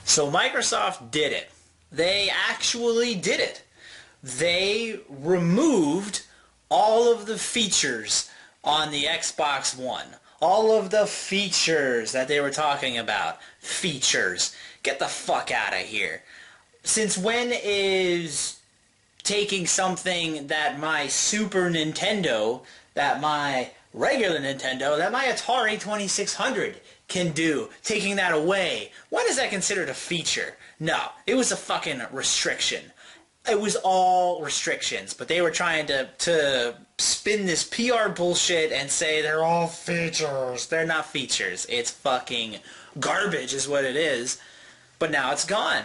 So Microsoft did it. They actually did it. They removed all of the features on the Xbox One. All of the features that they were talking about. Features. Get the fuck out of here. Since when is taking something that my Super Nintendo, that my regular Nintendo, that my Atari 2600 can do, taking that away, when is that considered a feature? No, it was a fucking restriction. It was all restrictions, but they were trying to spin this PR bullshit and say they're all features. They're not features. It's fucking garbage is what it is. But now it's gone.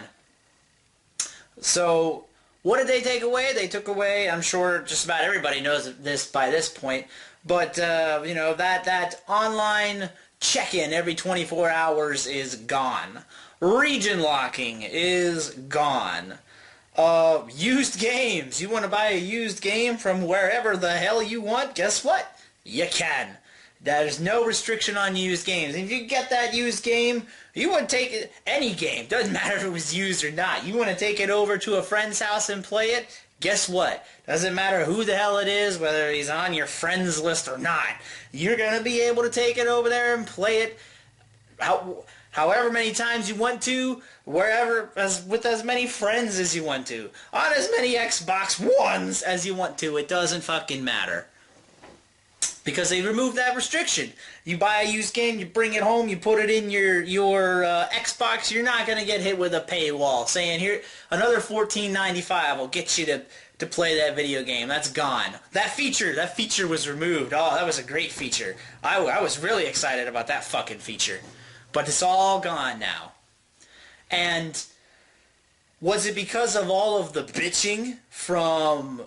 So, what did they take away? They took away, I'm sure just about everybody knows this by this point, but, you know, that online check-in every 24 hours is gone. Region locking is gone. Used games. You want to buy a used game from wherever the hell you want? Guess what? You can. There's no restriction on used games. If you get that used game, you want to take it, any game, doesn't matter if it was used or not. You want to take it over to a friend's house and play it? Guess what? Doesn't matter who the hell it is, whether he's on your friends list or not. You're going to be able to take it over there and play it however many times you want to, wherever, with as many friends as you want to, on as many Xbox Ones as you want to. It doesn't fucking matter. Because they removed that restriction. You buy a used game, you bring it home, you put it in your Xbox, you're not going to get hit with a paywall saying, here, another $14.95 will get you to play that video game. That's gone. That feature was removed. Oh, that was a great feature. I was really excited about that fucking feature. But it's all gone now. And was it because of all of the bitching from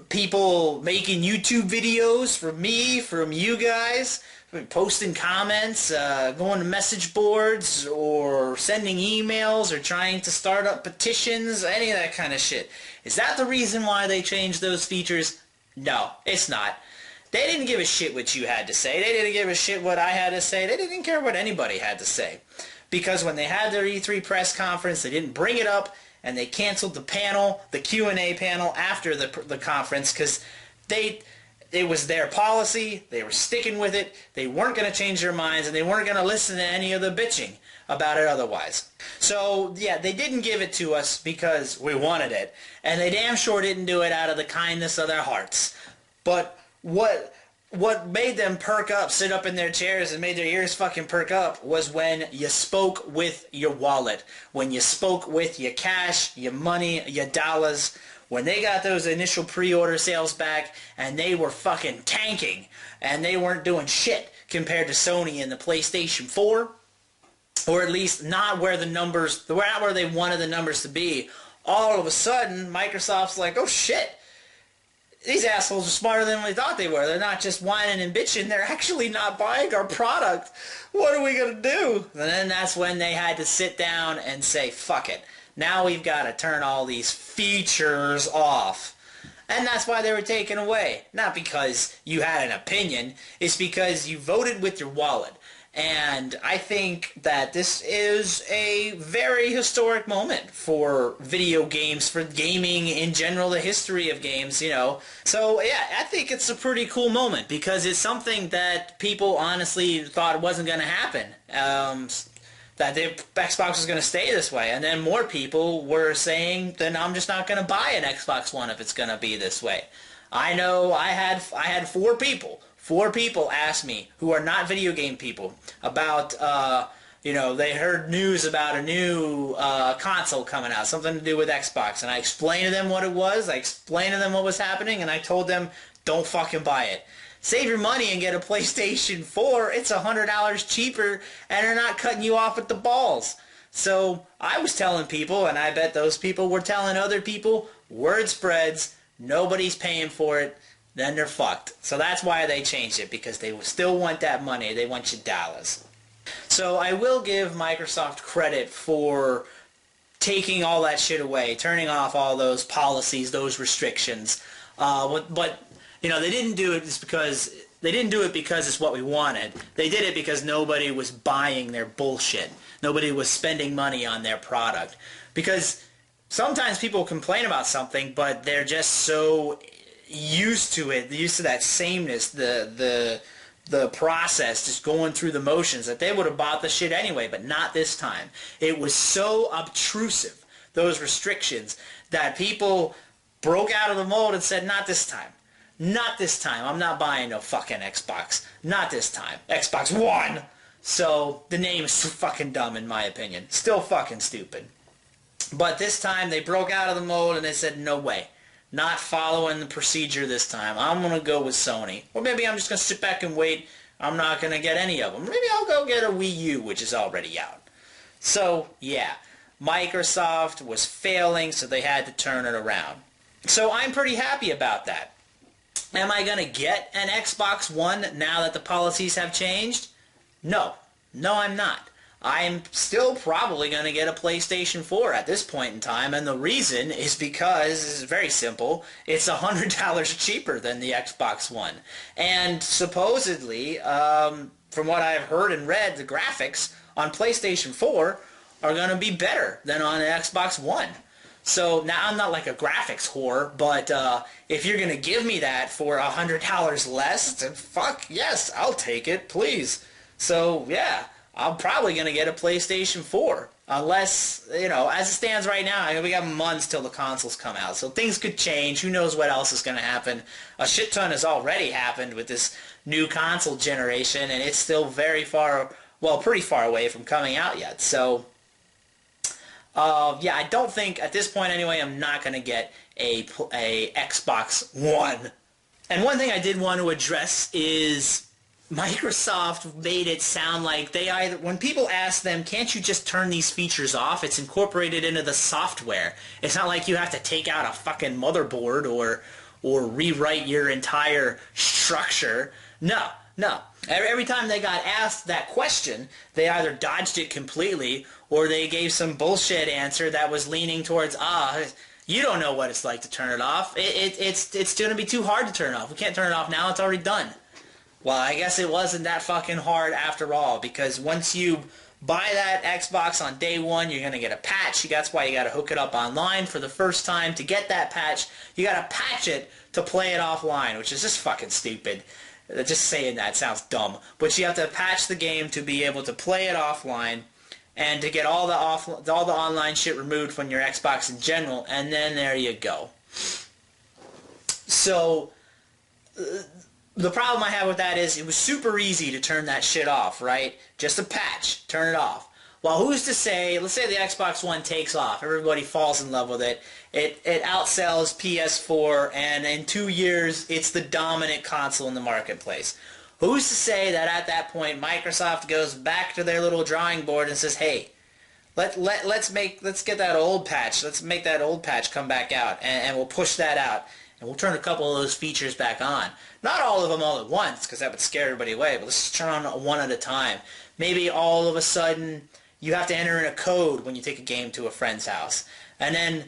people making YouTube videos, from me, from you guys, posting comments, going to message boards, or sending emails, or trying to start up petitions, any of that kind of shit? Is that the reason why they changed those features? No, it's not. They didn't give a shit what you had to say. They didn't give a shit what I had to say. They didn't care what anybody had to say. Because when they had their E3 press conference, they didn't bring it up, and they canceled the panel, the Q&A panel after the conference, because it was their policy, they were sticking with it, they weren't going to change their minds, and they weren't going to listen to any of the bitching about it otherwise. So, yeah, they didn't give it to us because we wanted it, and they damn sure didn't do it out of the kindness of their hearts. But what made them perk up, sit up in their chairs, and made their ears fucking perk up was when you spoke with your wallet. When you spoke with your cash, your money, your dollars. When they got those initial pre-order sales back and they were fucking tanking and they weren't doing shit compared to Sony and the PlayStation 4, or at least not where the numbers, not where they wanted the numbers to be, all of a sudden Microsoft's like, oh shit, these assholes are smarter than we thought they were. They're not just whining and bitching. They're actually not buying our product. What are we going to do? And then that's when they had to sit down and say, fuck it. Now we've got to turn all these features off. And that's why they were taken away. Not because you had an opinion. It's because you voted with your wallet. And I think that this is a very historic moment for video games, for gaming in general, the history of games, you know. So, yeah, I think it's a pretty cool moment because it's something that people honestly thought wasn't going to happen. That the Xbox was going to stay this way. And then more people were saying, then I'm just not going to buy an Xbox One if it's going to be this way. I know I had four people ask me who are not video game people about, you know, they heard news about a new console coming out, something to do with Xbox, and I explained to them what it was, I explained to them what was happening, and I told them, don't fucking buy it. Save your money and get a PlayStation 4. It's $100 cheaper, and they're not cutting you off at the balls. So I was telling people, and I bet those people were telling other people, word spreads, nobody's paying for it, then they're fucked. So that's why they changed it, because they still want that money. They want your dollars. So I will give Microsoft credit for taking all that shit away, turning off all those policies, those restrictions. But you know, they didn't do it just because it's what we wanted. They did it because nobody was buying their bullshit. Nobody was spending money on their product. Because sometimes people complain about something, but they're just so used to it, used to that sameness, the process, just going through the motions, that they would have bought the shit anyway, but not this time. It was so obtrusive, those restrictions, that people broke out of the mold and said, not this time. Not this time. I'm not buying no fucking Xbox. Not this time. Xbox One! So, the name is so fucking dumb in my opinion. Still fucking stupid. But this time, they broke out of the mold and they said, no way. Not following the procedure this time. I'm going to go with Sony. Or maybe I'm just going to sit back and wait. I'm not going to get any of them. Maybe I'll go get a Wii U, which is already out. So, yeah. Microsoft was failing, so they had to turn it around. So I'm pretty happy about that. Am I going to get an Xbox One now that the policies have changed? No. No, I'm not. I'm still probably going to get a PlayStation 4 at this point in time, and the reason is because, it's very simple, it's $100 cheaper than the Xbox One. And supposedly, from what I've heard and read, the graphics on PlayStation 4 are going to be better than on an Xbox One. So, now I'm not like a graphics whore, but if you're going to give me that for $100 less, then fuck yes, I'll take it, please. So, yeah. I'm probably going to get a PlayStation 4. Unless, you know, as it stands right now, we got months till the consoles come out. So things could change. Who knows what else is going to happen. A shit ton has already happened with this new console generation, and it's still very far, well, pretty far away from coming out yet. So, yeah, I don't think, at this point anyway, I'm not going to get a Xbox One. And one thing I did want to address is Microsoft made it sound like they either, when people ask them, can't you just turn these features off? It's incorporated into the software. It's not like you have to take out a fucking motherboard or rewrite your entire structure. No, no. Every time they got asked that question, they either dodged it completely or they gave some bullshit answer that was leaning towards, you don't know what it's like to turn it off. It's going to be too hard to turn it off. We can't turn it off now. It's already done. Well, I guess it wasn't that fucking hard after all, because once you buy that Xbox on day one, you're going to get a patch. That's why you got to hook it up online for the first time. To get that patch, you got to patch it to play it offline, which is just fucking stupid. Just saying that sounds dumb. But you have to patch the game to be able to play it offline and to get all the online shit removed from your Xbox in general, and then there you go. So the problem I have with that is it was super easy to turn that shit off, right? Just a patch, turn it off. Well, who's to say, let's say the Xbox One takes off, everybody falls in love with it, it outsells PS4, and in 2 years, it's the dominant console in the marketplace. Who's to say that at that point, Microsoft goes back to their little drawing board and says, hey, let's get that old patch, let's make that old patch come back out, and we'll push that out. And we'll turn a couple of those features back on. Not all of them all at once, because that would scare everybody away, but let's turn on one at a time. Maybe all of a sudden you have to enter in a code when you take a game to a friend's house. And then,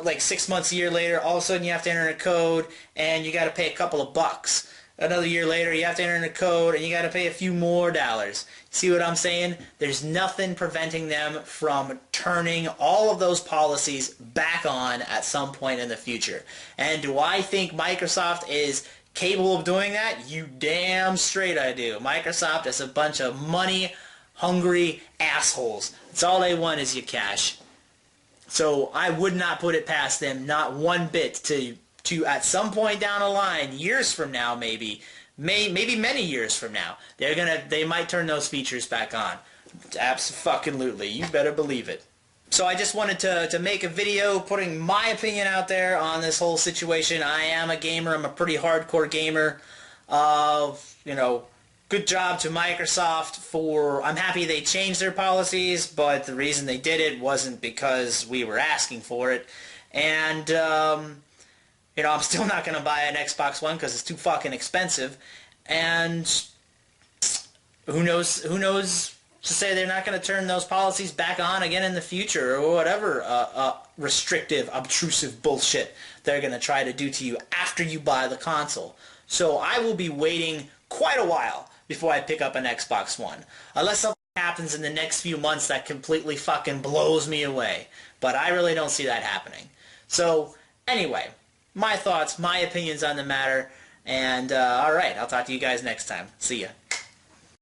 like 6 months, a year later, all of a sudden you have to enter in a code and you got to pay a couple of bucks. Another year later, you have to enter in a code and you got to pay a few more dollars. See what I'm saying? There's nothing preventing them from turning all of those policies back on at some point in the future. And do I think Microsoft is capable of doing that? You damn straight I do. Microsoft is a bunch of money-hungry assholes. That's all they want is your cash. So I would not put it past them, not one bit, to at some point down the line, years from now maybe many years from now, they might turn those features back on. Abso-fucking-lutely. You better believe it. So I just wanted to make a video putting my opinion out there on this whole situation. I am a gamer. I'm a pretty hardcore gamer. You know, good job to Microsoft for... I'm happy they changed their policies, but the reason they did it wasn't because we were asking for it. And, you know, I'm still not going to buy an Xbox One because it's too fucking expensive. And who knows to say they're not going to turn those policies back on again in the future, or whatever restrictive, obtrusive bullshit they're going to try to do to you after you buy the console. So I will be waiting quite a while before I pick up an Xbox One. Unless something happens in the next few months that completely fucking blows me away. But I really don't see that happening. So, anyway, my thoughts, my opinions on the matter, and alright, I'll talk to you guys next time. See ya.